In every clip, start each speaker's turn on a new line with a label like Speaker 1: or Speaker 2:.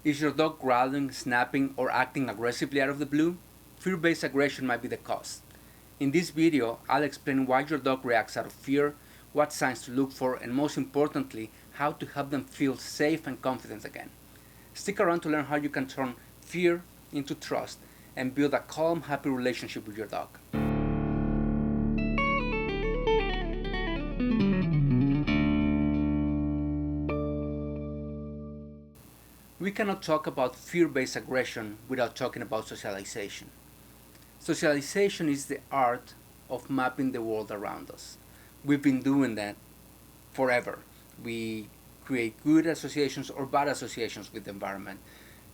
Speaker 1: Is your dog growling, snapping, or acting aggressively out of the blue? Fear-based aggression might be the cause. In this video, I'll explain why your dog reacts out of fear, what signs to look for, and most importantly, how to help them feel safe and confident again. Stick around to learn how you can turn fear into trust and build a calm, happy relationship with your dog. We cannot talk about fear-based aggression without talking about socialization. Socialization is the art of mapping the world around us. We've been doing that forever. We create good associations or bad associations with the environment.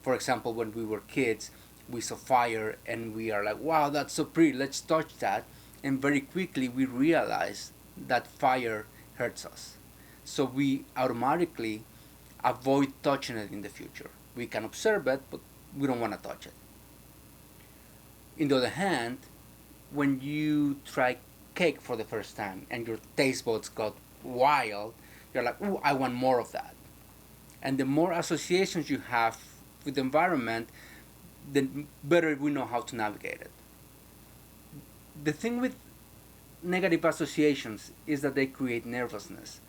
Speaker 1: For example, when we were kids, we saw fire and we are like, wow, that's so pretty, let's touch that. And very quickly we realize that fire hurts us. So we automatically avoid touching it in the future. We can observe it, but we don't want to touch it. On the other hand, when you try cake for the first time and your taste buds got wild, you're like, ooh, I want more of that. And the more associations you have with the environment, the better we know how to navigate it. The thing with negative associations is that they create nervousness.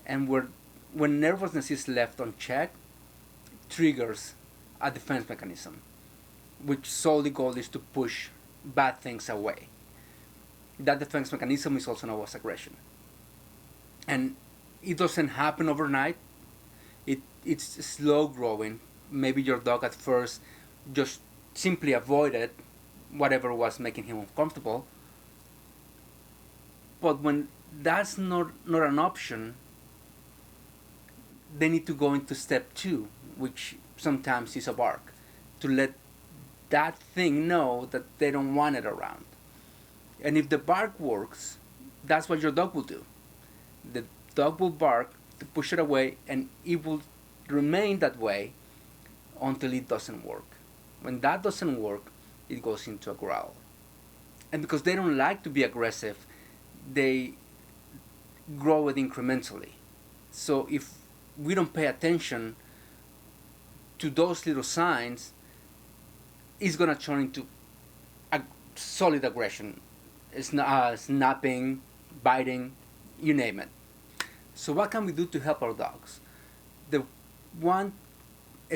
Speaker 1: And when nervousness is left unchecked, triggers a defense mechanism, which solely goal is to push bad things away. That defense mechanism is also known as aggression. And it doesn't happen overnight. It's slow growing. Maybe your dog at first just simply avoided whatever was making him uncomfortable. But when that's not an option, they need to go into step two, which sometimes is a bark, to let that thing know that they don't want it around. And if the bark works, that's what your dog will do. The dog will bark to push it away, and it will remain that way until it doesn't work. When that doesn't work, it goes into a growl. And because they don't like to be aggressive, they grow it incrementally. So if we don't pay attention to those little signs, it's gonna turn into a solid aggression. It's snapping, biting, you name it. So what can we do to help our dogs? The one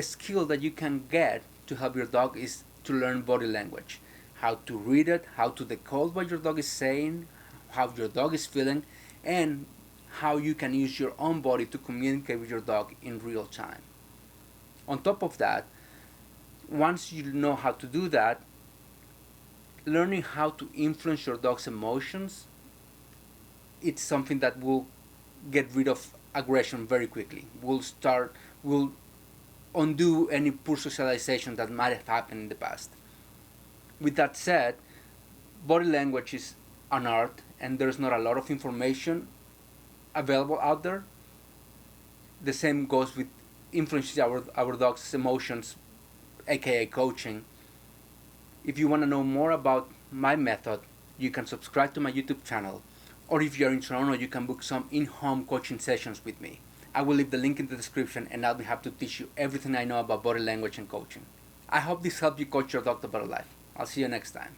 Speaker 1: skill that you can get to help your dog is to learn body language. How to read it, how to decode what your dog is saying, how your dog is feeling, and how you can use your own body to communicate with your dog in real time. On top of that, once you know how to do that, learning how to influence your dog's emotions, it's something that will get rid of aggression very quickly. Will undo any poor socialization that might have happened in the past. With that said, body language is an art and there's not a lot of information available out there. The same goes with influencing our dog's emotions, aka coaching. If you want to know more about my method, you can subscribe to my YouTube channel. Or if you're in Toronto, you can book some in-home coaching sessions with me. I will leave the link in the description and I'll be happy to teach you everything I know about body language and coaching. I hope this helped you coach your dog to better life. I'll see you next time.